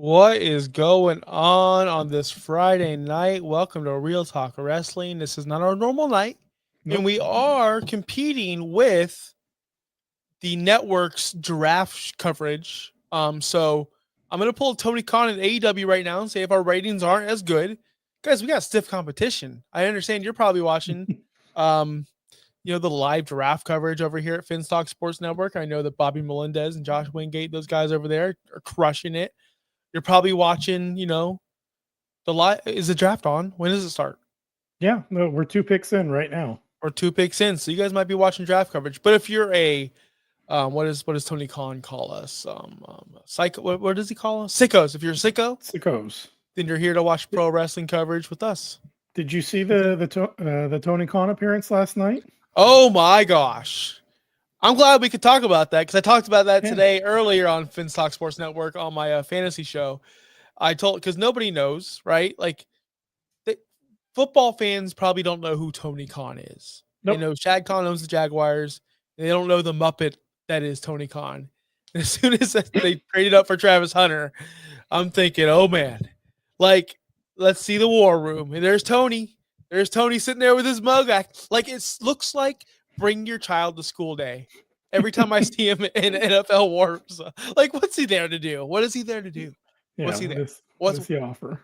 What is going on this Friday night? Welcome to Real Talk Wrestling. This is not our normal night, and Nope. we are competing with the network's draft coverage. So I'm gonna pull Tony Khan and AEW right now and say if our ratings aren't as good, guys, we got stiff competition. I understand you're probably watching, um, the live draft coverage over here at Finstock Sports Network. I know that Bobby Melendez and Josh Wingate, those guys over there, are crushing it. You're probably watching, the live. Is the draft on? When does it start? Yeah, no, we're 2 picks in right now. Or 2 picks in. So you guys might be watching draft coverage. But if you're a what does Tony Khan call us? Psycho. What does he call us? Sickos. If you're a sicko, Sickos. then you're here to watch pro wrestling coverage with us. Did you see the Tony Khan appearance last night? Oh my gosh. I'm glad we could talk about that because I talked about that Yeah. today earlier on Finstock Sports Network on my fantasy show. I told because nobody knows, right? Like they, football fans probably don't know who Tony Khan is. They Nope. know Shad Khan owns the Jaguars. And they don't know the Muppet that is Tony Khan. And as soon as they traded up for Travis Hunter, I'm thinking, oh man, like let's see the war room. And there's Tony. There's Tony sitting there with his mug. Like it looks like bring your child to school day. Every time I see him in NFL Wars, like what's he there to do? What is he there to do? Yeah. What's he What there? is what What's does he offer?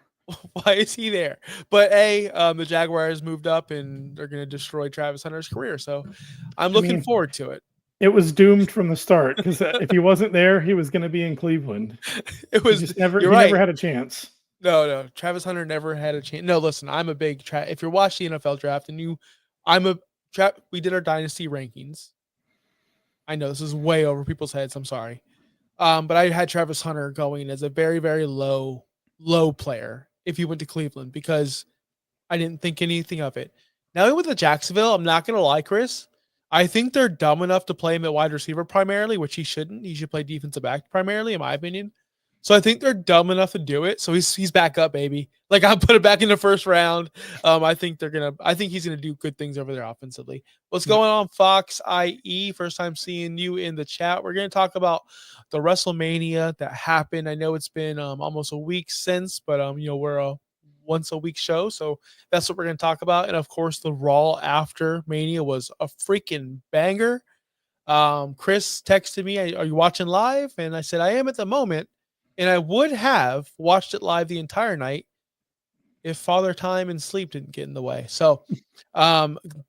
why is he there? But the Jaguars moved up and they're going to destroy Travis Hunter's career. So I'm I looking mean, forward to it. it was doomed from the start because if he wasn't there, he was going to be in Cleveland. It He was. just never You're he never right. had a chance. No. Travis Hunter never had a chance. No, listen. I'm a big. If you're watching the NFL draft and I'm a. We did our dynasty rankings. I know this is way over people's heads. I'm sorry. But I had Travis Hunter going as a very, very low player if he went to Cleveland because I didn't think anything of it. Now with the Jacksonville, I'm not gonna lie, Chris. I think they're dumb enough to play him at wide receiver primarily, which he shouldn't. He should play defensive back primarily, in my opinion. So I think they're dumb enough to do it. So he's back up, baby. Like I put it back in the first round. I think he's gonna do good things over there offensively. What's Yep. going on, Fox IE? First time seeing you in the chat. We're gonna talk about the Wrestlemania that happened. I know it's been almost a week since, but we're a once a week show, so that's what we're gonna talk about. And of course, the Raw after Mania was a freaking banger. Chris texted me, "Are you watching live?" And I said, "I am at the moment." And I would have watched it live the entire night if father time and sleep didn't get in the way. So,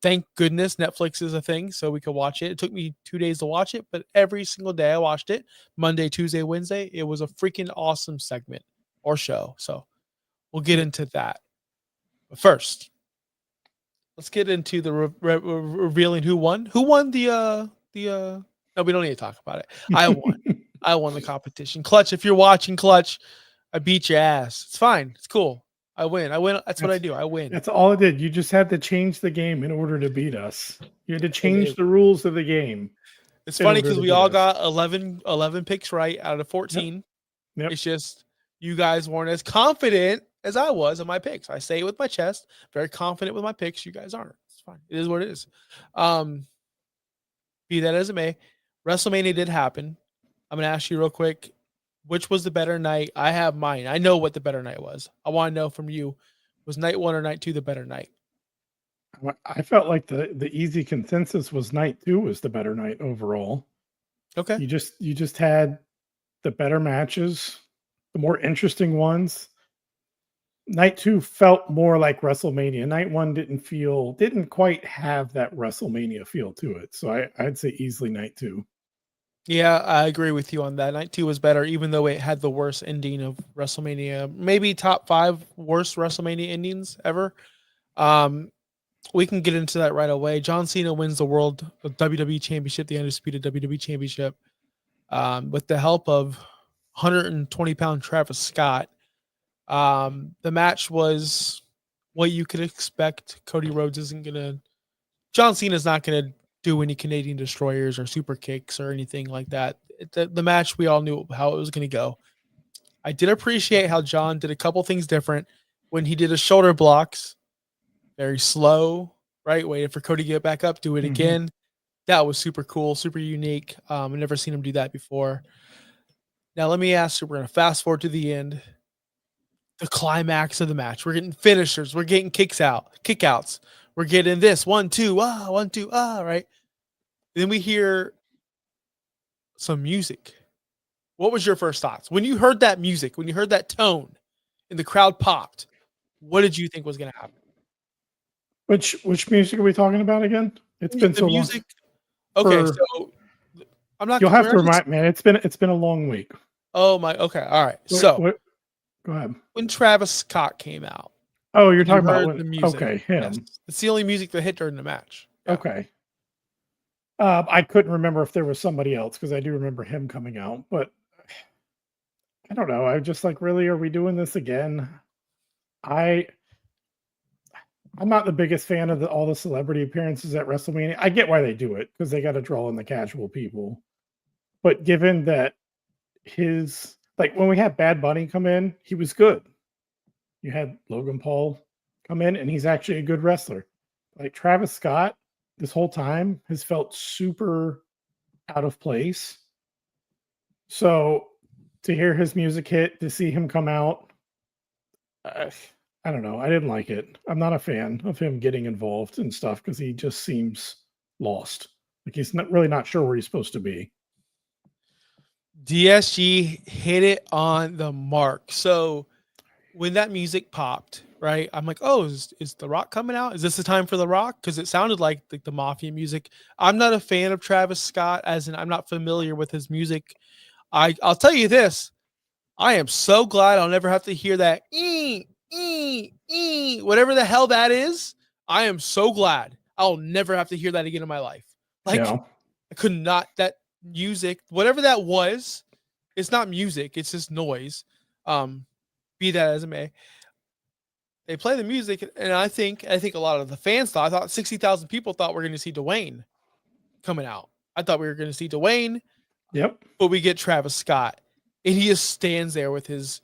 thank goodness Netflix is a thing, so we could watch it. It took me 2 days to watch it, but every single day I watched it. Monday, Tuesday, Wednesday. It was a freaking awesome segment or show. So we'll get Yeah. into that. But first, let's get into the revealing who won. Who won the? No, we don't need to talk about it. I won. I won the competition. Clutch, if you're watching, Clutch, I beat your ass. It's fine. It's cool. I win. I win. That's what I That's do. I win. that's all it did. You just had to change the game in order to beat us. You had to It, change it, the rules of the game it's in funny order because to we beat all us. got 11 picks right out of Yep. 14. Yep. It's just you guys weren't as confident as I was in my picks. I say it with my chest, very confident with my picks. You guys aren't. It's fine. It is what it is. Um, be that as it may, WrestleMania did happen. I'm gonna ask you real quick, which was the better night? I have mine. I know what the better night was. I want to know from you, was night one or night two the better night? I felt like the easy consensus was night two was the better night overall. Okay. You just had the better matches, the more interesting ones. Night two felt more like WrestleMania. Night one didn't quite have that WrestleMania feel to it. So I'd say easily night two. Yeah, I agree with you on that. Night two was better, even though it had the worst ending of WrestleMania. Maybe top five worst WrestleMania endings ever. Um, we can get into that right away. John Cena wins the World WWE Championship, the undisputed WWE Championship, with the help of 120-pound Travis Scott. The match was what you could expect. Cody Rhodes isn't gonna. John Cena's not gonna do any Canadian destroyers or super kicks or anything like that. The match we all knew how it was gonna go. I did appreciate how John did a couple things different when he did his shoulder blocks, very slow, right? Waited for Cody to get back up, do it Mhm. again. That was super cool, super unique. I've never seen him do that before. Now let me ask you, we're gonna fast forward to the end, the climax of the match. We're getting finishers, we're getting kickouts, we're getting this 1, 2, 1, 2, right? Then we hear some music. What was your first thoughts when you heard that music? When you heard that tone, and the crowd popped? What did you think was gonna happen? Which music are we talking about again? It's been The so long. music. Okay, For so I'm not. You'll have We're to not just. remind me. It's been a long week. Oh my. Okay. All right. What, So what Go ahead. when Travis Scott came out, Oh, you're and you talking about heard when, the music. okay, Yes, him. it's the only music that hit during the match. Yeah. Okay. I couldn't remember if there was somebody else because I do remember him coming out, but I don't know. I just like, really, are we doing this again? I I'm not the biggest fan of all the celebrity appearances at WrestleMania. I get why they do it because they got to draw in the casual people. But given that his like when we had Bad Bunny come in, he was good. You had Logan Paul come in, and he's actually a good wrestler. Like Travis Scott, this whole time has felt super out of place. So to hear his music hit, to see him come out, I don't know. I didn't like it. I'm not a fan of him getting involved in stuff because he just seems lost. Like he's not really not sure where he's supposed to be. DSG hit it on the mark. So when that music popped, right? I'm like, oh, is The Rock coming out? Is this the time for The Rock? Because it sounded like the mafia music. I'm not a fan of Travis Scott, as in I'm not familiar with his music. I'll tell you this. I am so glad I'll never have to hear that whatever the hell that is. I am so glad I'll never have to hear that again in my life. Like Yeah. I could not that music, whatever that was, it's not music, it's just noise. Be that as it may. They play the music, and I think a lot of the fans thought. I thought 60,000 people thought we're going to see Dwayne coming out. I thought we were going to see Dwayne. Yep. But we get Travis Scott, and he just stands there with his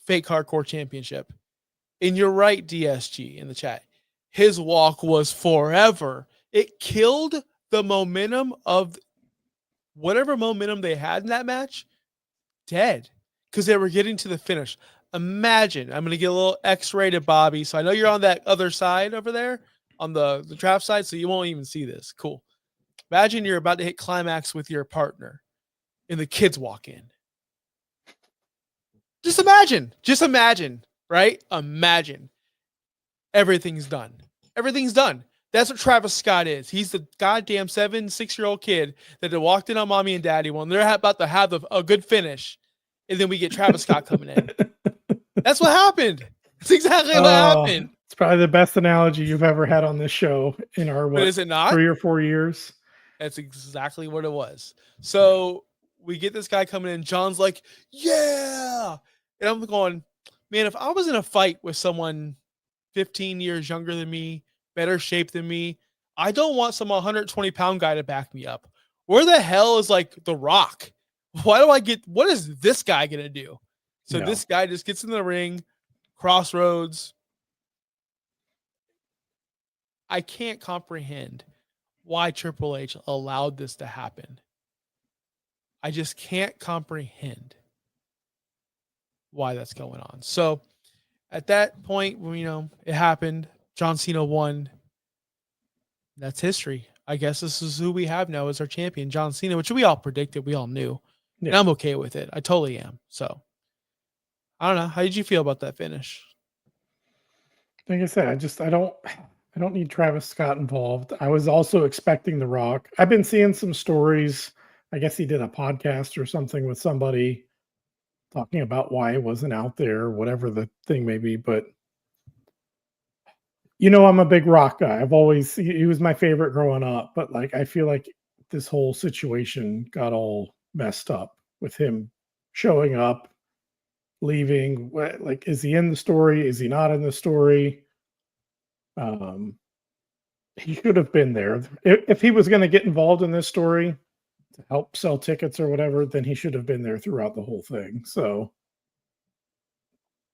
fake hardcore championship. And you're right, DSG in the chat. His walk was forever. It killed the momentum of whatever momentum they had in that match. Dead, because they were getting to the finish. Imagine, I'm going to get a little X-rated, Bobby. So I know you're on that other side over there, on the draft side, so you won't even see this. Cool. Imagine you're about to hit climax with your partner, and the kids walk in. Just imagine, right? Imagine. Everything's done. Everything's done. That's what Travis Scott is. He's the goddamn 6-year-old kid that walked in on mommy and daddy when they're about to have a good finish. And then we get Travis Scott coming in. That's what happened. That's exactly what happened. It's probably the best analogy you've ever had on this show in our, But is it not? 3 or 4 years? That's exactly what it was. So we get this guy coming in. John's like, yeah. And I'm going, man, if I was in a fight with someone 15 years younger than me, better shape than me, I don't want some 120-pound guy to back me up. Where the hell is like The Rock? What is this guy going to do? So this guy just gets in the ring, crossroads. I can't comprehend why Triple H allowed this to happen. I just can't comprehend why that's going on. So at that point, it happened. John Cena won. That's history. I guess this is who we have now as our champion, John Cena, which we all predicted. We all knew. Yeah. And I'm okay with it. I totally am. So I don't know. How did you feel about that finish? Like I said, I don't need Travis Scott involved. I was also expecting The Rock. I've been seeing some stories. I guess he did a podcast or something with somebody talking about why it wasn't out there, whatever the thing may be. But I'm a big Rock guy. He was my favorite growing up. But like, I feel like this whole situation got all messed up with him showing up, leaving. Like, is he in the story? Is he not in the story? He should have been there. If he was going to get involved in this story to help sell tickets or whatever, then he should have been there throughout the whole thing. So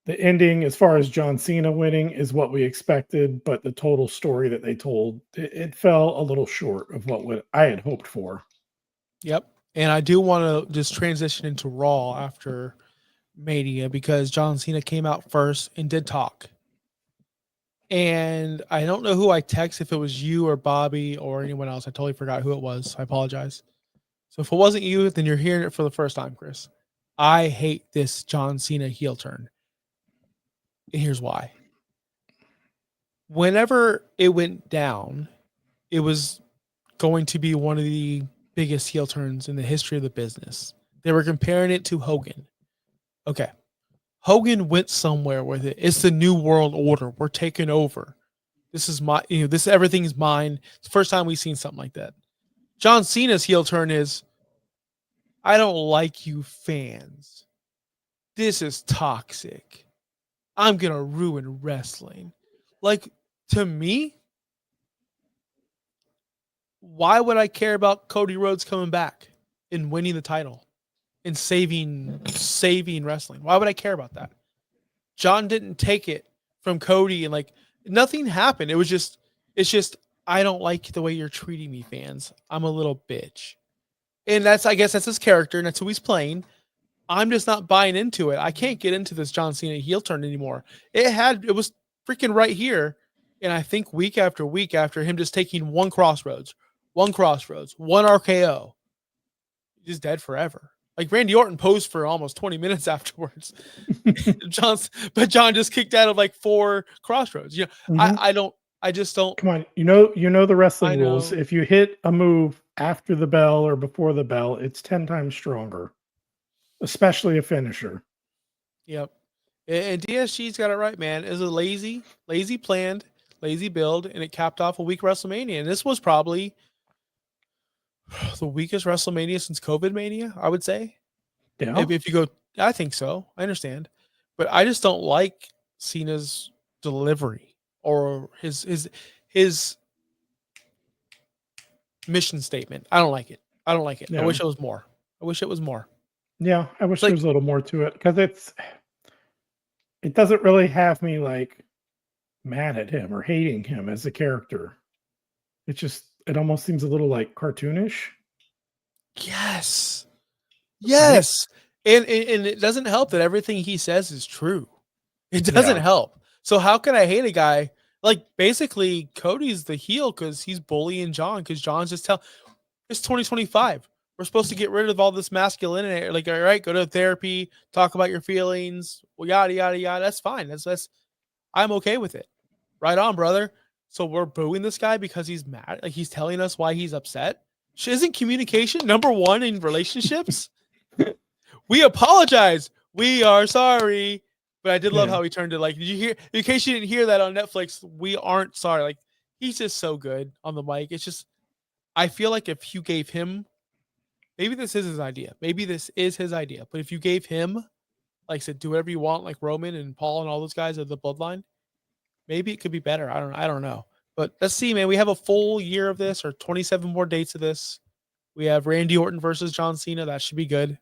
the ending, as far as John Cena winning, is what we expected, but the total story that they told, it fell a little short of what I had hoped for. Yep. And I do want to just transition into Raw after Mania because John Cena came out first and did talk. And I don't know who I text, if it was you or Bobby or anyone else. I totally forgot who it was. I apologize. So if it wasn't you, then you're hearing it for the first time, Chris. I hate this John Cena heel turn. And here's why. Whenever it went down, it was going to be one of the biggest heel turns in the history of the business. They were comparing it to Hogan. Okay. Hogan went somewhere with it. It's the new world order. We're taking over. This is my, this everything's mine. It's the first time we've seen something like that. John Cena's heel turn is, I don't like you fans. This is toxic. I'm gonna ruin wrestling. Like, to me, why would I care about Cody Rhodes coming back and winning the title and saving wrestling? Why would I care about that? John didn't take it from Cody and like nothing happened. It's just I don't like the way you're treating me, fans. I'm a little bitch. And I guess that's his character and that's who he's playing. I'm just not buying into it. I can't get into this John Cena heel turn anymore. It was freaking right here. And I think week after week after him just taking one crossroads, one RKO, he's dead forever. Like Randy Orton posed for almost 20 minutes afterwards. But John just kicked out of like 4 crossroads. Mhm. I just don't. Come on, you know the I wrestling rules. know. If you hit a move after the bell or before the bell, it's 10 times stronger, especially a finisher. Yep. And DSG's got it right, man. It was a lazy planned, lazy build, and it capped off a weak WrestleMania. And this was probably the weakest WrestleMania since COVID Mania, I would say. Yeah. If you go, I think so. I understand, but I just don't like Cena's delivery or his mission statement. I don't like it. I don't like it. I Yeah. wish it was more. I wish it was more. Yeah. I It's wish there like, was a little more to it because it doesn't really have me like mad at him or hating him as a character. It almost seems a little like cartoonish, yes, right? yes, and it doesn't help that everything he says is true. It doesn't Yeah. help. So how can I hate a guy like basically Cody's the heel because he's bullying John because John's just it's 2025. We're supposed to get rid of all this masculinity. Like, all right, go to therapy, talk about your feelings, well, yada yada yada. That's fine. That's I'm okay with it. Right on, brother. So we're booing this guy because he's mad. Like he's telling us why he's upset. Isn't communication number one in relationships? We apologize. We are sorry. But I did love Yeah. how he turned it. Like, did you hear? In case you didn't hear that on Netflix, we aren't sorry. Like, he's just so good on the mic. It's just, I feel like if you gave him, maybe this is his idea. Maybe this is his idea. But if you gave him, like I said, do whatever you want, like Roman and Paul and all those guys of the bloodline, maybe it could be better. I don't know. But let's see, man. We have a full year of this or 27 more dates of this. We have Randy Orton versus John Cena. That should be good.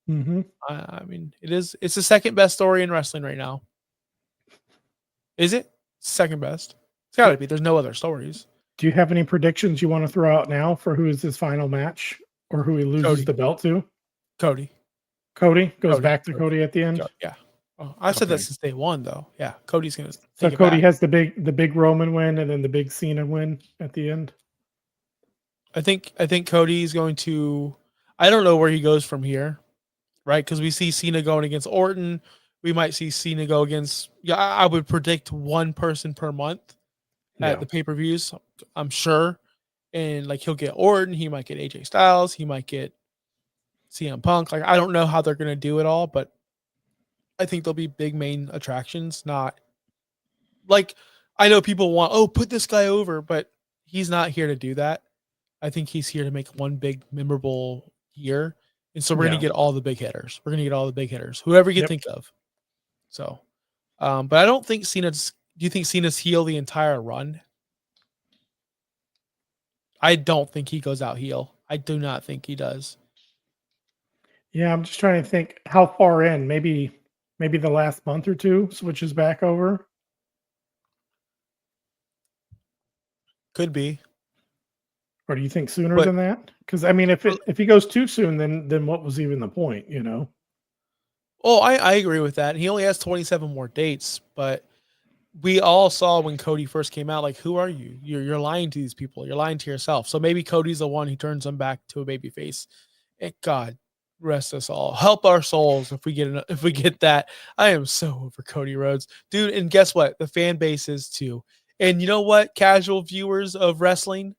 Hmm. I mean, it's the second best story in wrestling right now. Is it? Second best. It's got to be. There's no other stories. Do you have any predictions you want to throw out now for who is his final match or who he loses Cody. the belt to? Cody. Cody goes Cody. back to Cody at the end. Yeah. Oh, I've said that Okay. since day one, though. Yeah, Cody's gonna So take it Cody back. has the big Roman win and then the big Cena win at the end. I think Cody's going to. I don't know where he goes from here, right? Because we see Cena going against Orton. We might see Cena go against. Yeah, I would predict one person per month at Yeah. the pay per views. I'm sure, and like he'll get Orton. He might get AJ Styles. He might get CM Punk. Like I don't know how they're gonna do it all, but I think there'll be big main attractions. Not like I know people want, put this guy over, but he's not here to do that. I think he's here to make one big memorable year. And so we're gonna Yeah. get all the big hitters. We're gonna get all the big hitters, whoever you Yep. think of. So, but I don't think Cena's. Do you think Cena's heel the entire run? I don't think he goes out heel. I do not think he does. Yeah, I'm just trying to think how far in. Maybe the last month or two switches back over. Could be. Or do you think sooner But than that? Because I mean, if he goes too soon, then what was even the point? You know? oh, I agree with that. He only has 27 more dates, but we all saw when Cody first came out, like, who are you? You're lying to these people. You're lying to yourself. So maybe Cody's the one who turns them back to a baby face. And God rest us all. Help our souls if we get that. I am so over Cody Rhodes, dude. And guess what? The fan base is too. And you know what? Casual viewers of wrestling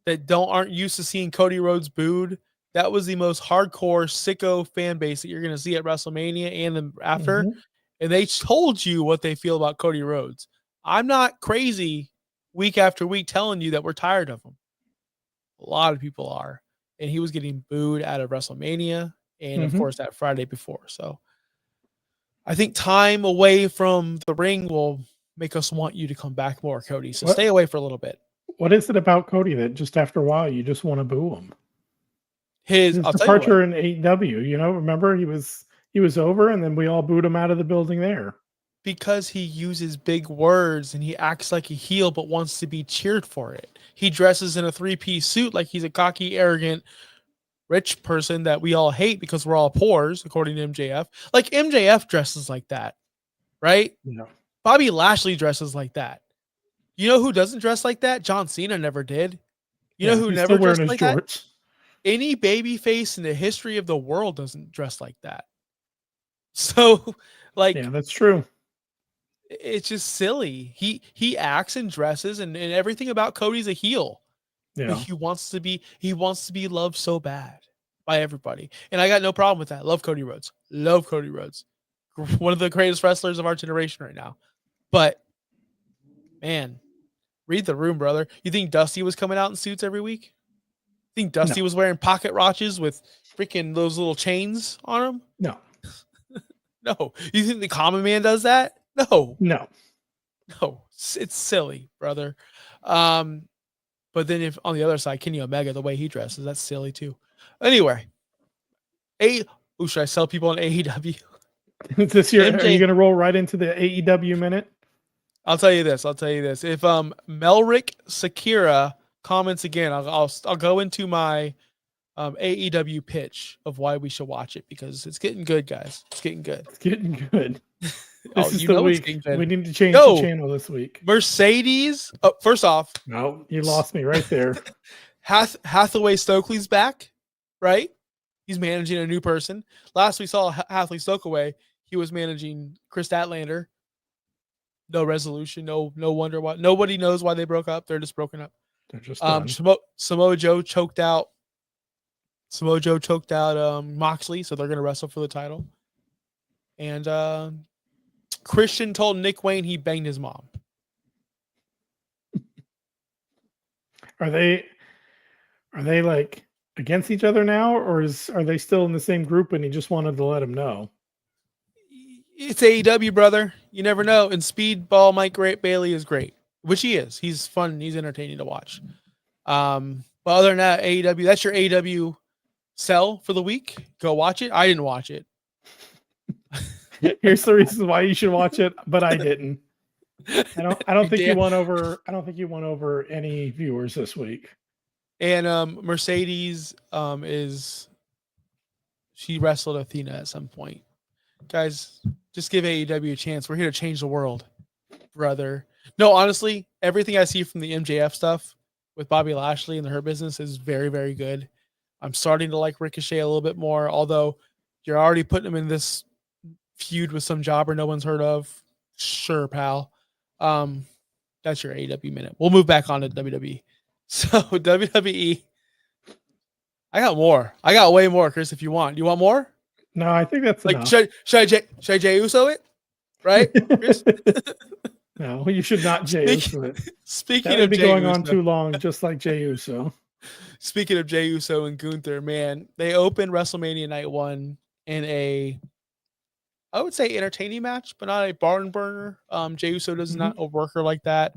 that don't aren't used to seeing Cody Rhodes booed. That was the most hardcore sicko fan base that you're going to see at WrestleMania and then after. Mhm. And they told you what they feel about Cody Rhodes. I'm not crazy week after week telling you that we're tired of him. A lot of people are. And he was getting booed out of WrestleMania and, of Mhm. course, that Friday before. So I think time away from the ring will make us want you to come back more, Cody. So stay What away for a little bit. what is it about Cody that just after a while you just want to boo him? His I'll tell you what, departure in AEW, you know, remember he was over and then we all booed him out of the building there. because he uses big words and he acts like a heel but wants to be cheered for it. He dresses in a three-piece suit like he's a cocky, arrogant, rich person that we all hate because we're all poors, according to MJF. Like MJF dresses like that, right? Yeah. Bobby Lashley dresses like that. You know who doesn't dress like that? John Cena never did. You know Yeah, who he's still never wearing dressed his like that? jorts. Any baby face in the history of the world doesn't dress like that. So, like, Yeah, that's true. it's just silly. He acts and dresses and everything about Cody's a heel, but Yeah. he wants to be loved so bad by everybody. And I got no problem with that. Love Cody Rhodes. Love Cody Rhodes. One of the greatest wrestlers of our generation right now. But man, read the room, brother. You think Dusty was coming out in suits every week? Think No. Dusty was wearing pocket watches with freaking those little chains on them? No. No. You think the common man does that? No. No. No. It's silly, brother. Um, but then if on the other side, Kenny Omega, the way he dresses, that's silly too. Anyway, should I sell people on AEW? This year, are you MJ, going to roll right into the AEW minute? I'll tell you this. I'll tell you this. If Melrick Sakira comments again, I'll go into my AEW pitch of why we should watch it because it's getting good, guys. It's getting good. It's getting good. Oh, This is you the know it's week. getting good. We need to change the Yo, channel this week. Mercedes. Oh, first off, No, you lost me right there. Hathaway Stokely's back, right? He's managing a new person. Last we saw Hathaway Stokely, he was managing Chris Statlander. No resolution, no wonder why. Nobody knows why they broke up. They're just broken up. They're just done. Samoa Joe choked out. Moxley, so they're gonna wrestle for the title. And Christian told Nick Wayne he banged his mom. Are they like against each other now, or are they still in the same group and he just wanted to let him know? It's AEW, brother. You never know. And Speedball Mike Bailey is great, which he is. He's fun. He's entertaining to watch. But other than that, AEW, that's your AEW sell for the week. Go watch it. I didn't watch it. Here's the reason why you should watch it, but I didn't. I don't think you Damn. won over any viewers this week. And Mercedes is she wrestled Athena at some point. Guys, just give AEW a chance. We're here to change the world, brother. No, honestly, everything I see from the MJF stuff with Bobby Lashley and the Hurt Business is very, very good. I'm starting to like Ricochet a little bit more, although you're already putting him in this feud with some jobber no one's heard of. Sure, pal. That's your AEW minute. We'll move back on to WWE. So WWE, I got more. I got way more, Chris. If you want, you want more? No, I think that's Like enough. should I Jey Uso it? Right, Chris? No, you should not Jey Uso it. That Speaking would of be Jey going Uso, on too long, just like Jey Uso. speaking of Jey Uso and Gunther, man, they opened WrestleMania Night 1 in I would say entertaining match, but not a barn burner. Jey Uso does not a worker like that.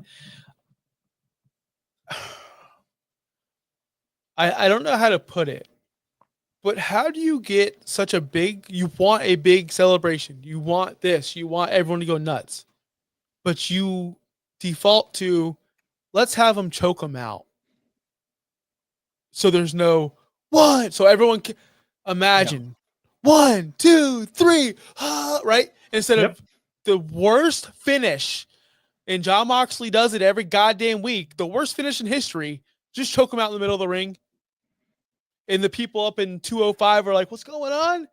I don't know how to put it, but how do you get such you want a big celebration. You want this. You want everyone to go nuts. But you default to, let's have them choke them out. So there's no one. So everyone can Yeah. imagine 1, 2, 3, right? Instead Yep. of the worst finish, and John Moxley does it every goddamn week. The worst finish in history. Just choke him out in the middle of the ring. And the people up in 205 are like, what's going on?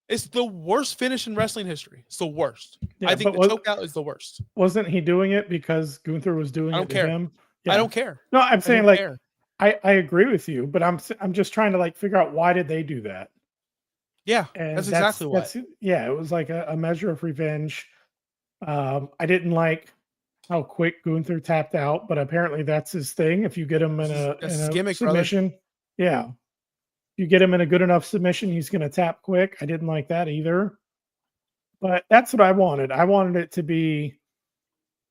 It's the worst finish in wrestling history. It's the worst. I Yeah. think But the choke out is the worst. wasn't he doing it because Gunther was I doing don't it to care. him? I Yeah. don't care. No, I'm I saying don't like care. I agree with you, but I'm just trying to like figure out why did they do that? Yeah, that's And exactly what. that's yeah, it was like a measure of revenge. I didn't like how quick Gunther tapped out, but apparently that's his thing. If you get him This is that's in his a gimmick, brother. submission, yeah, you get him in a good enough submission, he's going to tap quick. I didn't like that either, but that's what I wanted. I wanted it to be,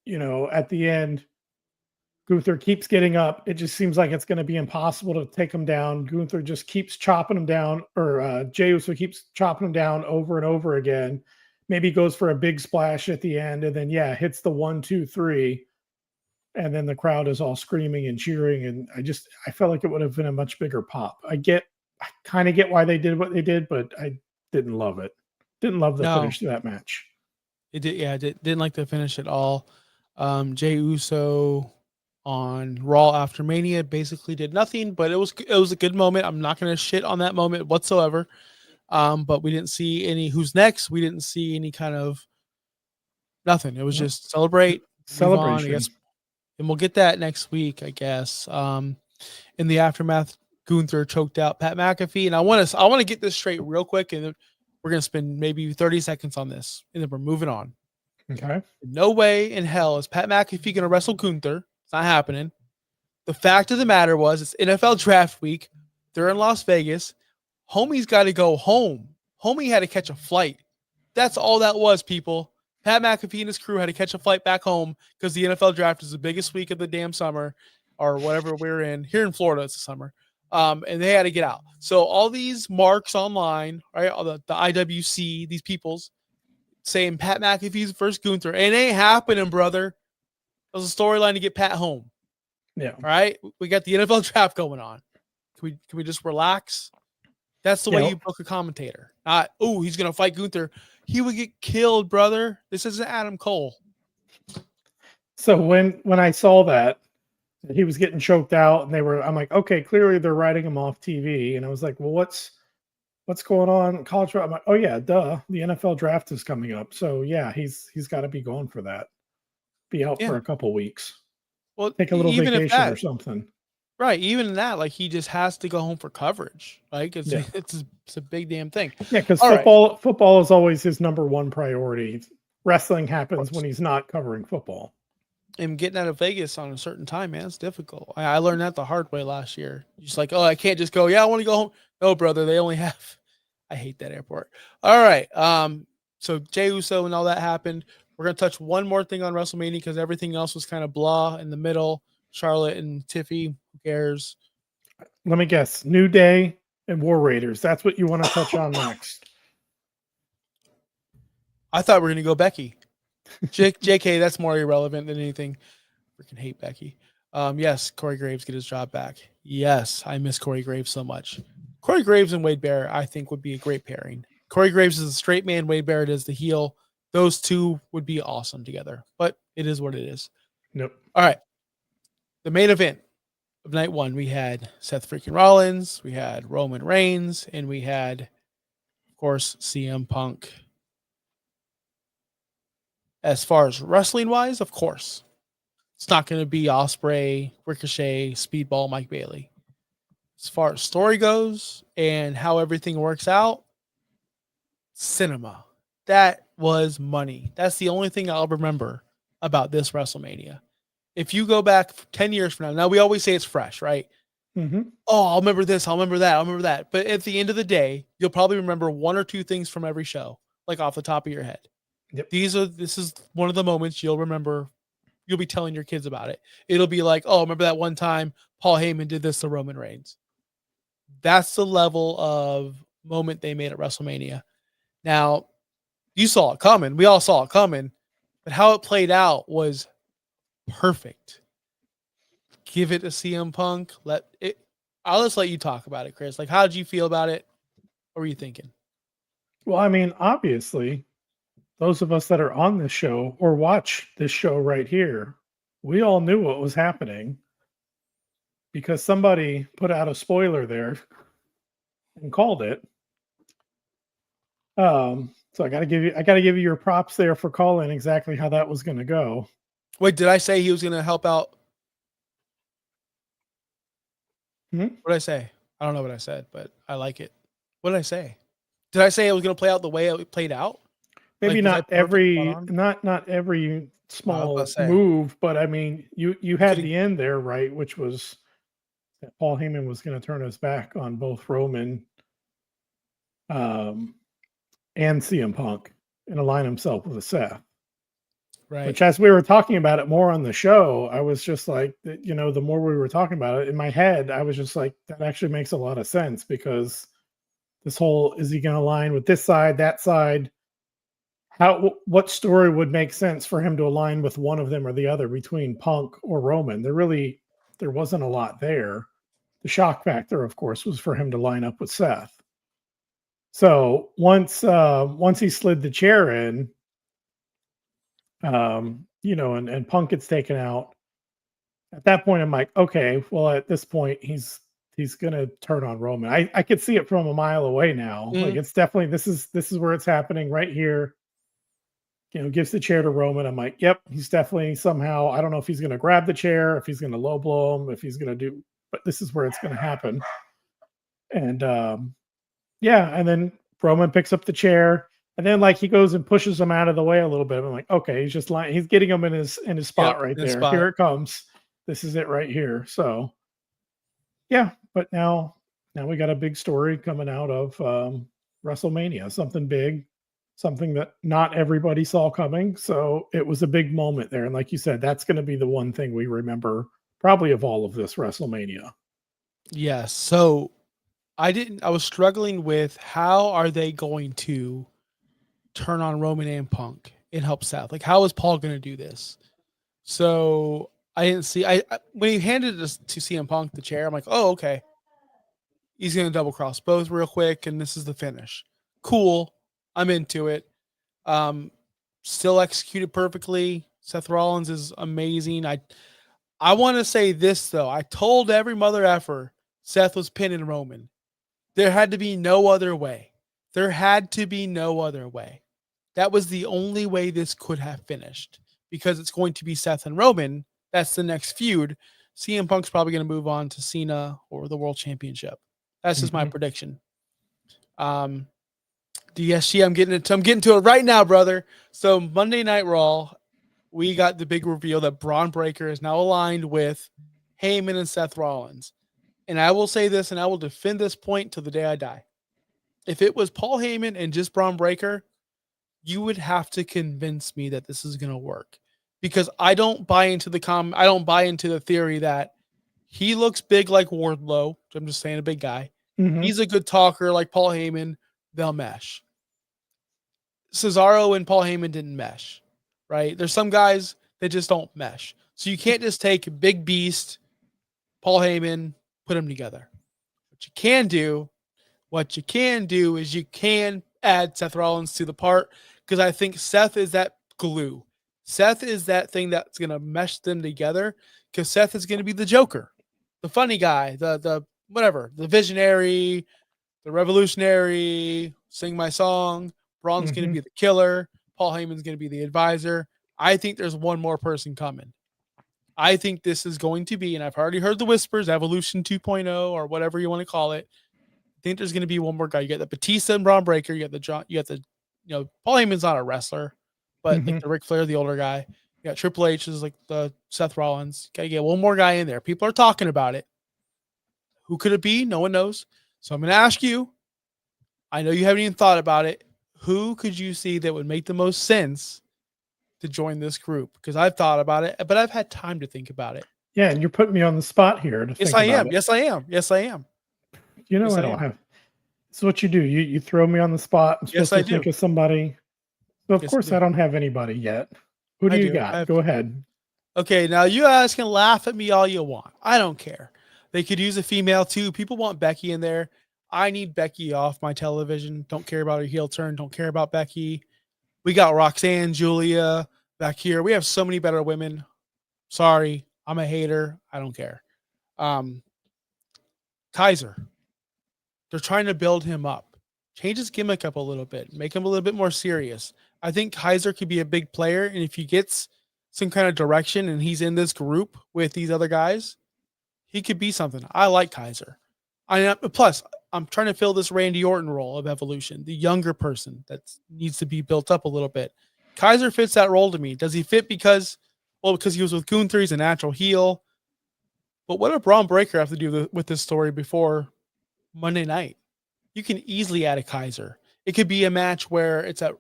at the end, Gunther keeps getting up. It just seems like it's going to be impossible to take him down. Gunther just keeps chopping him down, or Jey Uso keeps chopping him down over and over again. Maybe goes for a big splash at the end, and then yeah, hits the 1, 2, 3, and then the crowd is all screaming and cheering. And I felt like it would have been a much bigger pop. I kind of get why they did what they did, but I didn't love it. Didn't love the No, finish to that match. it did. Yeah, didn't like the finish at all. Jey Uso on Raw after Mania basically did nothing, but it was a good moment. I'm not gonna shit on that moment whatsoever. But we didn't see any who's next. We didn't see any kind of nothing. It was No, just celebrate, move on. I celebration. guess, and we'll get that next week. I guess. In the aftermath, Gunther choked out Pat McAfee, and I want to get this straight real quick, and then we're gonna spend maybe 30 seconds on this, and then we're moving on. Okay. No way in hell is Pat McAfee gonna wrestle Gunther. It's not happening. The fact of the matter was, it's NFL draft week. They're in Las Vegas. Homie's got to go home. Homie had to catch a flight. That's all that was, people. Pat McAfee and his crew had to catch a flight back home because the NFL draft is the biggest week of the damn summer or whatever we're in. Here in Florida, it's the summer. And they had to get out. So all these marks online, right? All the IWC, these people's saying Pat McAfee's first Gunther. It ain't happening, brother. It was a storyline to get Pat home. Yeah. All right. We got the NFL draft going on. Can we just relax? That's the way Yeah. you book a commentator. Not, oh, he's gonna fight Gunther. He would get killed, brother. This isn't Adam Cole. So when I saw that he was getting choked out and I'm like, okay, clearly they're writing him off TV. And I was like, well, what's going on? College draft. I'm like, oh yeah, duh. The NFL draft is coming up. So yeah, he's got to be gone for that. Be out Yeah. for a couple weeks. Well, Take a little even if vacation or that, something. right? Even in that, like he just has to go home for coverage. Like it's Yeah. it's a big damn thing. Yeah, because All right. football is always his number one priority. Wrestling happens when he's not covering football. And getting out of Vegas on a certain time, man, it's difficult. I learned that the hard way last year. Just like, oh, I can't just go. Yeah, I want to go home. No, brother, they only have. I hate that airport. All right. So Jey Uso and all that happened. We're gonna touch one more thing on WrestleMania because everything else was kind of blah in the middle. Charlotte and Tiffy, who cares? Let me guess. New Day and War Raiders. That's what you want to touch on next. I thought we were gonna go Becky. JK, that's more irrelevant than anything. Freaking hate Becky. Yes, Corey Graves get his job back. Yes, I miss Corey Graves so much. Corey Graves and Wade Barrett, I think, would be a great pairing. Corey Graves is the straight man, Wade Barrett is the heel. Those two would be awesome together, but it is what it is. Nope. All right. The main event of night one, we had Seth freaking Rollins, we had Roman Reigns, and we had, of course, CM Punk. As far as wrestling wise, of course, it's not going to be Osprey, Ricochet, Speedball, Mike Bailey. As far as story goes and how everything works out, cinema. That was money. That's the only thing I'll remember about this WrestleMania. If you go back 10 years from now we always say it's fresh, right? Mm-hmm. Oh, I'll remember this. I'll remember that. I'll remember that. But at the end of the day, you'll probably remember one or two things from every show, like off the top of your head. Yep. This is one of the moments you'll remember. You'll be telling your kids about it. It'll be like, oh, remember that one time Paul Heyman did this to Roman Reigns. That's the level of moment they made at WrestleMania. Now, you saw it coming. We all saw it coming. But how it played out was perfect. Give it to CM Punk. Let it. I'll just let you talk about it, Chris. Like, how did you feel about it? What were you thinking? Well, I mean, obviously, those of us that are on this show or watch this show right here, we all knew what was happening because somebody put out a spoiler there and called it. So I gotta give you your props there for calling exactly how that was going to go. Wait, did I say he was going to help out? Hmm? What did I say? I don't know what I said, but I like it. What did I say? Did I say it was going to play out the way it played out? Maybe Like, was I not perfect, spot every on? not every I was about to small say move, but I mean, you you had could. the end there right, which was that Paul Heyman was going to turn his back on both Roman um, and CM Punk and align himself with Seth. Right. Which, as we were talking about it more on the show, I was just like, the more we were talking about it in my head, I was just like, that actually makes a lot of sense because this whole is he going to align with this side, that side? What story would make sense for him to align with one of them or the other between Punk or Roman? There wasn't a lot there. The shock factor, of course, was for him to line up with Seth. So once he slid the chair in, and Punk gets taken out. At that point, I'm like, okay, well, at this point, he's gonna turn on Roman. I could see it from a mile away now. Like Mhm. it's definitely this is where it's happening right here. Gives the chair to Roman. I'm like, yep, he's definitely somehow. I don't know if he's gonna grab the chair, if he's gonna low blow him, if he's gonna do, but this is where it's gonna happen. And yeah, and then Roman picks up the chair, and then like he goes and pushes him out of the way a little bit. I'm like, okay, he's just lying. He's getting him in his Yep. spot right In there. spot. Here it comes. This is it right here. So yeah, but now we got a big story coming out of WrestleMania, something big, something that not everybody saw coming. So it was a big moment there, and like you said, that's going to be the one thing we remember probably of all of this WrestleMania. Yes. So I was struggling with how are they going to turn on Roman and Punk and help Seth? Like, how is Paul going to do this? So I didn't see. When he handed us to CM Punk the chair, I'm like, oh, okay. He's going to double cross both real quick, and this is the finish. Cool. I'm into it. Um, Still executed perfectly. Seth Rollins is amazing. I want to say this though. I told every mother effer Seth was pinning Roman. There had to be no other way. There had to be no other way. That was the only way this could have finished because it's going to be Seth and Roman. That's the next feud. CM Punk's probably going to move on to Cena or the World Championship. That's just my Mm-hmm. prediction. Um, DSG, I'm getting to it right now, brother. So Monday Night Raw, we got the big reveal that Braun Breaker is now aligned with Heyman and Seth Rollins. And I will say this, and I will defend this point till the day I die. If it was Paul Heyman and just Braun Breaker, you would have to convince me that this is going to work because I don't buy into I don't buy into the theory that he looks big like Wardlow. I'm just saying a big guy. Mm-hmm. He's a good talker like Paul Heyman. They'll mesh. Cesaro and Paul Heyman didn't mesh, right? There's some guys that just don't mesh. So you can't just take Big Beast, Paul Heyman, put them together. What you can do is you can add Seth Rollins to the part because I think Seth is that glue. Seth is that thing that's going to mesh them together because Seth is going to be the Joker, the funny guy, the whatever, the visionary, the revolutionary, sing my song. Braun's going to Mm-hmm. be the killer. Paul Heyman's going to be the advisor. I think there's one more person coming. I think this is going to be, and I've already heard the whispers, Evolution 2.0 or whatever you want to call it. I think there's going to be one more guy. You got the Batista and Braun Breaker. Paul Heyman's not a wrestler, but like Mm-hmm. the Ric Flair, the older guy. You got Triple H is like the Seth Rollins. Got to get one more guy in there. People are talking about it. Who could it be? No one knows. So I'm going to ask you. I know you haven't even thought about it. Who could you see that would make the most sense to join this group? Because I've thought about it, but I've had time to think about it. Yeah, and you're putting me on the spot here to Yes, think I about am. it. Yes, I am. Yes, I am. Yes, I I don't am. have. It's what you do. You throw me on the spot. I'm Yes, supposed I to think do. of somebody. So of Yes, I course do. I don't have anybody yet. Who do I you do. I got? have. Go ahead. Okay, now you guys can laugh at me all you want. I don't care. They could use a female too. People want Becky in there. I need Becky off my television. Don't care about her heel turn. Don't care about Becky. We got Roxanne, Julia back here. We have so many better women. Sorry, I'm a hater. I don't care. Um, Kaiser. They're trying to build him up. Change his gimmick up a little bit. Make him a little bit more serious. I think Kaiser could be a big player, and if he gets some kind of direction and he's in this group with these other guys, he could be something. I like Kaiser. Plus, I'm trying to fill this Randy Orton role of Evolution, the younger person that needs to be built up a little bit. Kaiser fits that role to me. Does he fit because he was with Gunther, he's a natural heel. But what did Braun Breaker have to do with this story before Monday night? You can easily add a Kaiser. It could be a match where it's a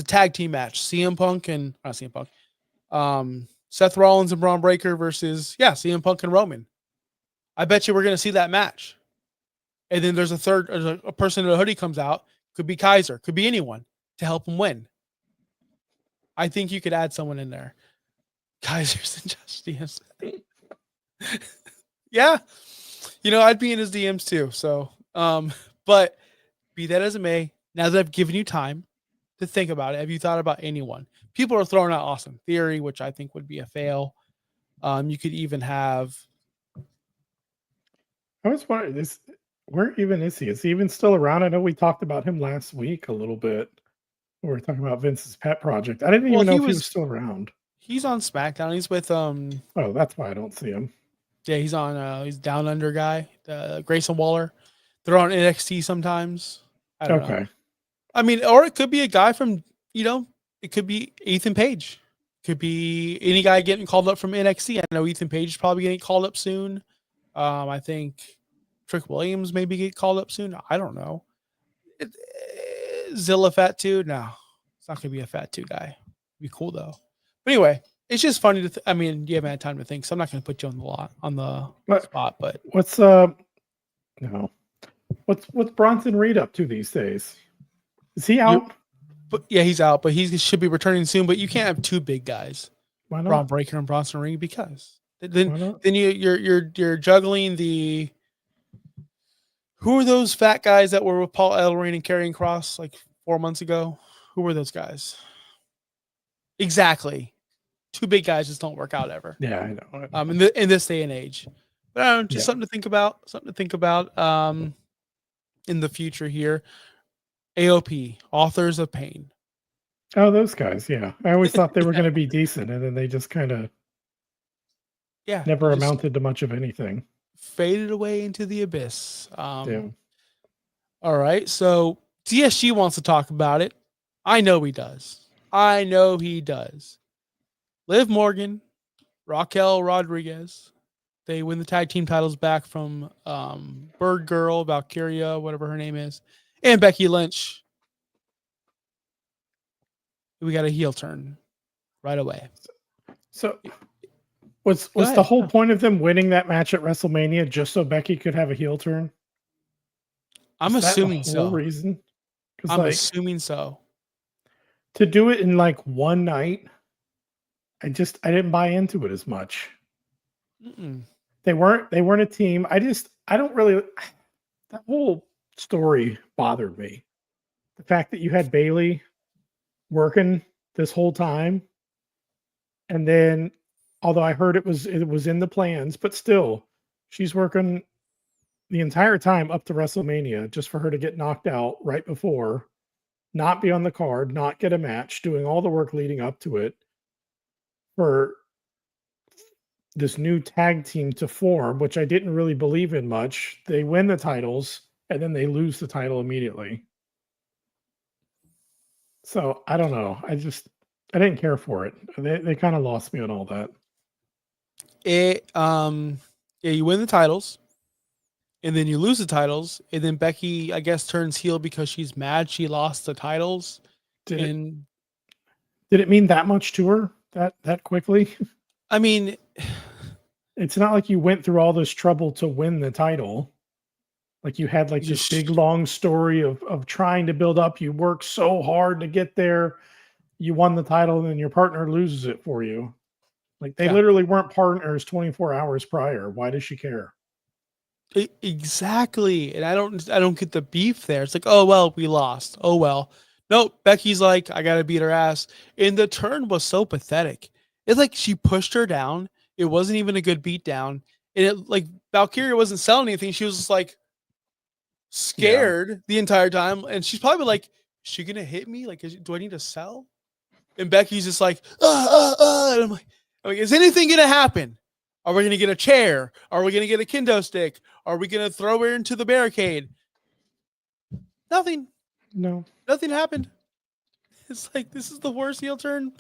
tag team match. CM Punk and not CM Punk. Seth Rollins and Braun Breaker versus CM Punk and Roman. I bet you we're going to see that match. And then there's a person in a hoodie comes out. Could be Kaiser. Could be anyone to help him win. I think you could add someone in there. Kaiser's and Josh DMs. Yeah. I'd be in his DMs too. So, but be that as it may, now that I've given you time to think about it, have you thought about anyone? People are throwing out Austin Theory, which I think would be a fail. You could even have. I was wondering this. Where even is he? Is he even still around? I know we talked about him last week a little bit. We were talking about Vince's pet project. I didn't even know if he was still around. He's on SmackDown. He's with Oh, that's why I don't see him. Yeah, he's on. He's Down Under guy, Grayson Waller. They're on NXT sometimes. I don't know. I mean, or it could be a guy from it could be Ethan Page. Could be any guy getting called up from NXT. I know Ethan Page is probably getting called up soon. I think Trick Williams maybe get called up soon. I don't know. Zilla Fat 2? No, it's not going to be a Fat 2 guy. It'd be cool though. But anyway, it's just funny to. I mean, you haven't had time to think, so I'm not going to put you on the spot. But what's Bronson Reed up to these days? Is he out? He's out, but he should be returning soon. But you can't have two big guys, Why not? Braun Breaker and Bronson Reed, because then you're juggling the. Who are those fat guys that were with Paul Ellering and Karrion Kross like 4 months ago? Who were those guys? Exactly. Two big guys just don't work out ever. Yeah, I know. In this day and age, but just something to think about. Something to think about. In the future here, AOP, Authors of Pain. Oh, those guys. Yeah, I always thought they were going to be decent, and then they just kind of never amounted to much of anything. Faded away into the abyss. All right, so DSG wants to talk about it. I know he does. Liv Morgan, Raquel Rodriguez, they win the tag team titles back from Bird Girl, Valkyria, whatever her name is, and Becky Lynch. We got a heel turn right away. So was the whole point of them winning that match at WrestleMania just so Becky could have a heel turn? I'm assuming so. Reason? I'm assuming so. To do it in like one night, I didn't buy into it as much. Mm-mm. They weren't a team. I don't really. That whole story bothered me. The fact that you had Bayley working this whole time, and then, although I heard it was in the plans, but still, she's working the entire time up to WrestleMania just for her to get knocked out right before, not be on the card, not get a match, doing all the work leading up to it for this new tag team to form, which I didn't really believe in much. They win the titles and then they lose the title immediately. So I don't know. I didn't care for it. They kind of lost me on all that. You win the titles and then you lose the titles, and then Becky, I guess, turns heel because she's mad she lost the titles. Did it mean that much to her that quickly? I mean, it's not like you went through all this trouble to win the title. Like you had this big long story of trying to build up. You worked so hard to get there. You won the title and then your partner loses it for you. Like they literally weren't partners 24 hours prior. Why does she care? Exactly. And I don't get the beef there. It's like, oh well, we lost. Oh well. Nope. Becky's like, I gotta beat her ass. And the turn was so pathetic. It's like she pushed her down. It wasn't even a good beat down. And it like Valkyria wasn't selling anything. She was just like Yeah. scared the entire time. And she's probably like, is she gonna hit me? Like, do I need to sell? And Becky's just like, and I'm like, is anything gonna happen? Are we gonna get a chair? Are we gonna get a kendo stick? Are we gonna throw her into the barricade? Nothing. No. Nothing happened. It's like this is the worst heel turn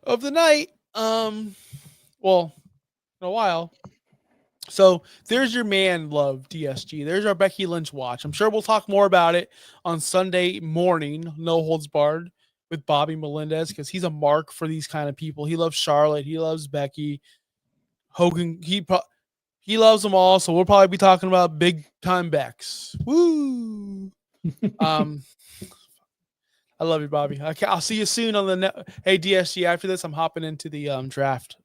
of the night. Well, in a while. So there's your man love DSG. There's our Becky Lynch watch. I'm sure we'll talk more about it on Sunday morning, no holds barred with Bobby Melendez because he's a mark for these kind of people. He loves Charlotte. He loves Becky. Hogan. He loves them all. So we'll probably be talking about big time Becks. Woo. Um, I love you, Bobby. I'll see you soon on the net. Hey DSG. After this, I'm hopping into the draft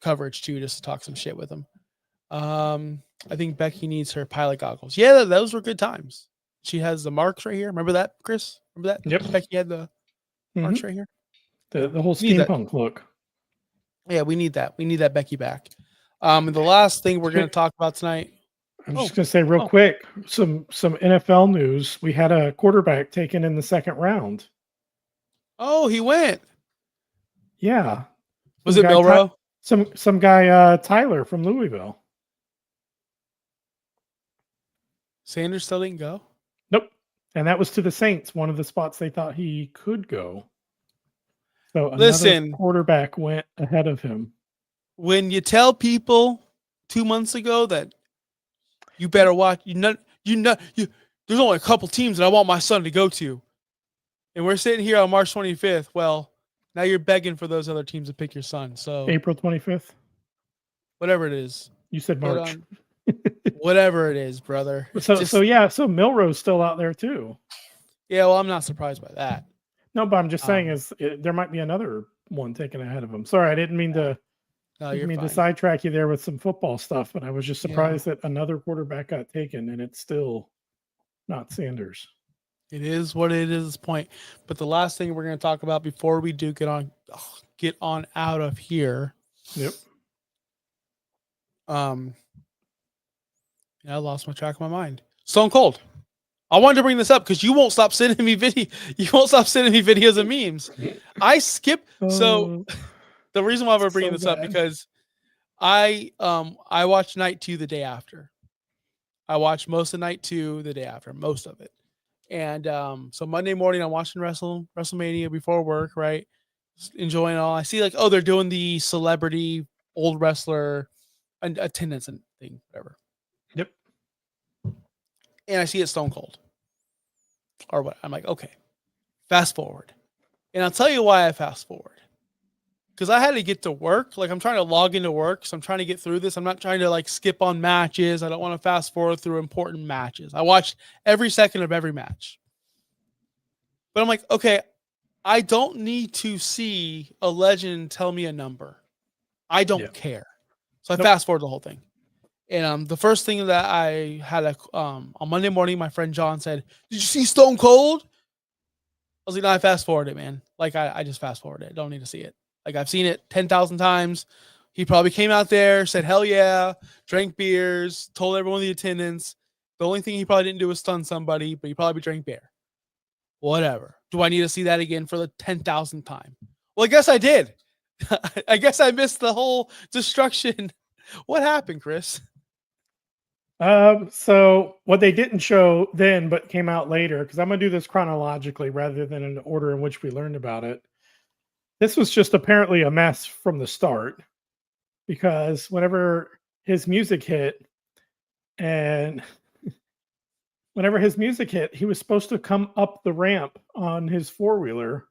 coverage too, just to talk some shit with him. I think Becky needs her pilot goggles. Yeah, those were good times. She has the marks right here. Remember that, Chris? Remember that? Yep. Becky had the marks Mhm. right here. The whole We need that. steampunk look. Yeah, we need that. We need that Becky back. And the last thing we're going to talk about tonight. I'm Oh, just gonna say real oh, quick, some NFL news. We had a quarterback taken in the second round. oh, he went. Yeah. Was Some it guy Milrow? some guy Tyler from Louisville. Sanders still didn't go. Nope. And that was to the Saints, one of the spots they thought he could go. So another Listen, quarterback went ahead of him. when you tell people 2 months ago that you better watch, there's only a couple teams that I want my son to go to, and we're sitting here on March 25th. Well, now you're begging for those other teams to pick your son. So April 25th. whatever it is, You said good March. on whatever it is, brother. It's So just yeah, so Milrow's still out there too. yeah. Well, I'm not surprised by that. No, but I'm just saying Um, there might be another one taken ahead of him. Sorry, I didn't mean to no, didn't you're mean to fine. sidetrack you there with some football stuff, but I was just Yeah, surprised that another quarterback got taken and it's still not Sanders. it is what it is. At this point, but the last thing we're going to talk about before we do get on out of here. Yep. Yeah, I lost my track of my mind. Stone Cold. I wanted to bring this up because you won't stop sending me video. You won't stop sending me videos of memes. I skip. So Oh, the reason why we're bringing so this up bad. because I watched night 2 the day after. I watched most of night 2 the day after, most of it. And so Monday morning I'm watching WrestleMania before work, right? Just enjoying all. I see like, oh, they're doing the celebrity old wrestler attendance and thing, whatever. Yep. And I see it Stone Cold. Or what? I'm like, okay, fast forward. And I'll tell you why I fast forward. Because I had to get to work. Like I'm trying to log into work. So I'm trying to get through this. I'm not trying to like skip on matches. I don't want to fast forward through important matches. I watched every second of every match. But I'm like, okay, I don't need to see a legend tell me a number. I don't Yeah. care. So I Nope. fast forward the whole thing. And the first thing that I had on Monday morning, my friend John said, "Did you see Stone Cold?" I was like, "No, I fast forward it, man. Like I just fast forward it. Don't need to see it. Like I've seen it 10,000 times. He probably came out there, said hell yeah, drank beers, told everyone the attendance. The only thing he probably didn't do was stun somebody, but he probably drank beer. Whatever. Do I need to see that again for the 10,000th time? Well, I guess I did. I guess I missed the whole destruction. What happened, Chris? So what they didn't show then, but came out later, because I'm gonna do this chronologically rather than in the order in which we learned about it. This was just apparently a mess from the start, because whenever his music hit, and whenever his music hit, he was supposed to come up the ramp on his four-wheeler,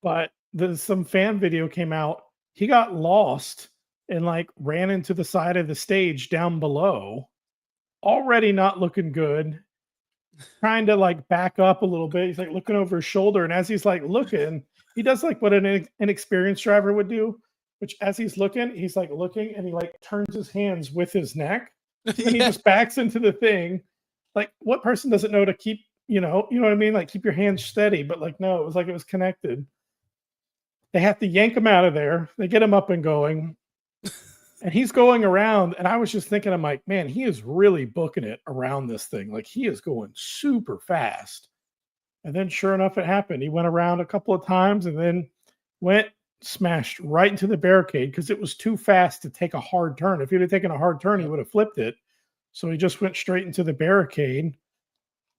but some fan video came out. He got lost and like ran into the side of the stage down below, already not looking good, trying to like back up a little bit. He's like looking over his shoulder, and as he's like looking, he does like what an inexperienced driver would do, which as he's looking, he's like looking and he like turns his hands with his neck And then he Yeah. just backs into the thing. Like, what person doesn't know to keep, you know what I mean? Like, keep your hands steady. But like, no, it was like it was connected. They have to yank him out of there. They get him up and going. And he's going around. And I was just thinking, I'm like, man, he is really booking it around this thing. Like, he is going super fast. And then sure enough, it happened. He went around a couple of times and then went smashed right into the barricade because it was too fast to take a hard turn. If he'd have taken a hard turn, he Yep. would have flipped it. So he just went straight into the barricade,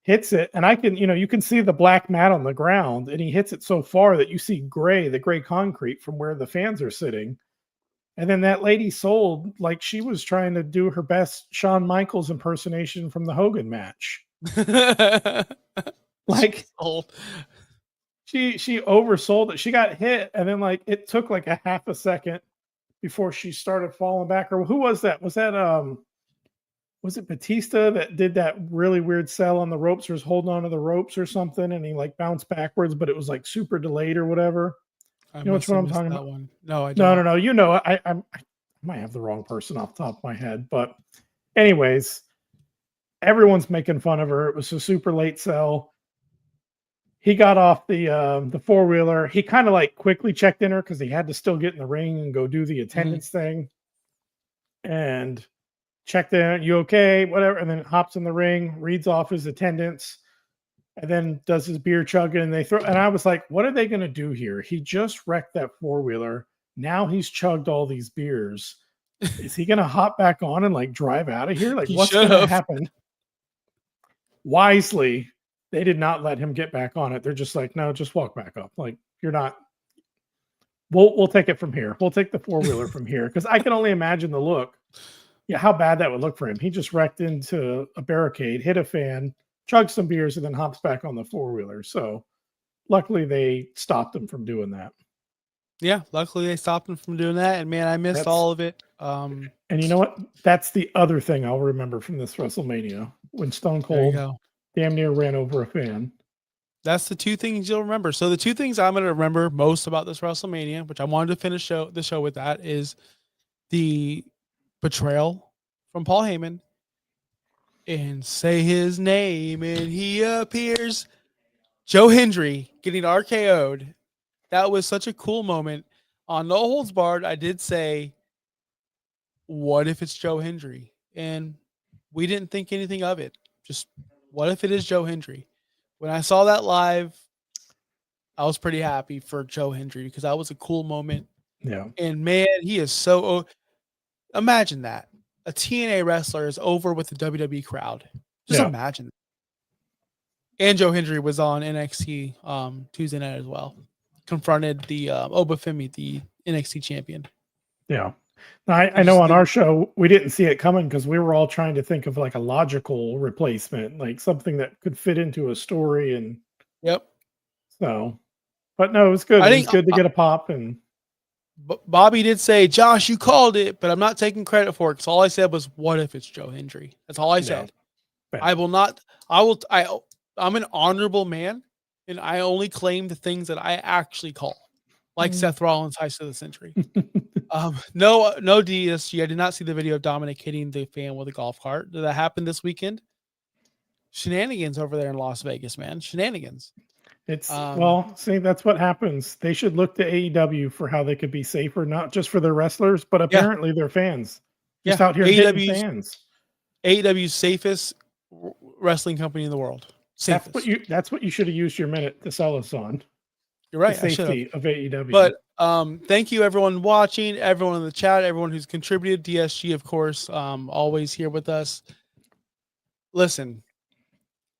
hits it, and I can, you can see the black mat on the ground, and he hits it so far that you see the gray concrete from where the fans are sitting. And then that lady sold like she was trying to do her best Shawn Michaels impersonation from the Hogan match. Like Old. she oversold it. She got hit, and then like it took like a half a second before she started falling back. Or who was that? Was it Batista that did that really weird sell on the ropes or was holding on to the ropes or something and he like bounced backwards, but it was like super delayed or whatever? I You know which must one have I'm missed talking that about? one. No, I No, no, don't. no. You know, I might have the wrong person off the top of my head, but anyways, everyone's making fun of her. It was a super late sell. He got off the four wheeler. He kind of like quickly checked in her because he had to still get in the ring and go do the Mhm. attendance thing. And checked in, you okay, whatever, and then hops in the ring, reads off his attendance, and then does his beer chugging. And they throw, and I was like, what are they going to do here? He just wrecked that four wheeler. Now he's chugged all these beers. Is he going to hop back on and like drive out of here? Like, He what's should going to have. happen? Wisely, they did not let him get back on it. They're just like, no, just walk back up. Like, you're not. We'll take it from here. We'll take the four wheeler from here because I can only imagine the look. Yeah, how bad that would look for him. He just wrecked into a barricade, hit a fan, chugged some beers, and then hops back on the four wheeler. So luckily they stopped him from doing that. Yeah, luckily they stopped him from doing that, and man, I missed That's all of it. and you know what? That's the other thing I'll remember from this WrestleMania when Stone There you Cold go. damn near ran over a fan. That's the two things you'll remember. So the two things I'm going to remember most about this WrestleMania, which I wanted to finish the show with, that is the betrayal from Paul Heyman and say his name and he appears. Joe Hendry getting RKO'd. That was such a cool moment. On No Holds Barred, I did say, what if it's Joe Hendry? And we didn't think anything of it. Just, what if it is Joe Hendry? When I saw that live, I was pretty happy for Joe Hendry because that was a cool moment. Yeah. And man, he is so. Imagine that. A TNA wrestler is over with the WWE crowd. Just Yeah. imagine. And Joe Hendry was on NXT Tuesday night as well. Confronted the Obafemi, the NXT champion. Yeah. I know on our show we didn't see it coming because we were all trying to think of like a logical replacement, like something that could fit into a story. And Yep. so, but no, it was good. I It was think good to get a pop. And Bobby did say, Josh, you called it, but I'm not taking credit for it because all I said was, what if it's Joe Hendry? That's all I said. Yeah. I will not, I'm an honorable man and I only claim the things that I actually call, like Seth Rollins' Heist of the Century. No DSG. I did not see the video of Dominic hitting the fan with a golf cart. Did that happen this weekend? Shenanigans over there in Las Vegas, man. Shenanigans. It's well, see, that's what happens. They should look to AEW for how they could be safer, not just for their wrestlers, but Yeah, apparently their fans. Just yeah. out here hitting fans. AEW's safest wrestling company in the world. Safest. That's what you should have used your minute to sell us on. You're right. The safety of AEW. But thank you everyone watching, everyone in the chat, everyone who's contributed. DSG, of course, always here with us. Listen,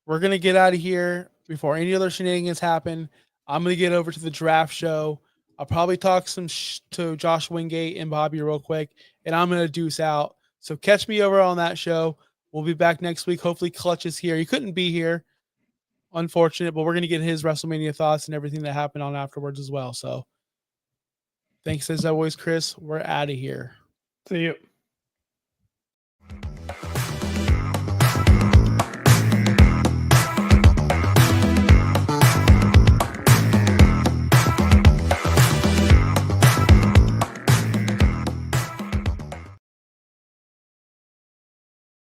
we're gonna get out of here before any other shenanigans happen. I'm gonna get over to the draft show. I'll probably talk some to Josh Wingate and Bobby real quick, and I'm gonna deuce out. So catch me over on that show. We'll be back next week. Hopefully, Clutch is here. He couldn't be here, unfortunate, but we're gonna get his WrestleMania thoughts and everything that happened on afterwards as well. So, thanks as always, Chris. We're out of here. See you.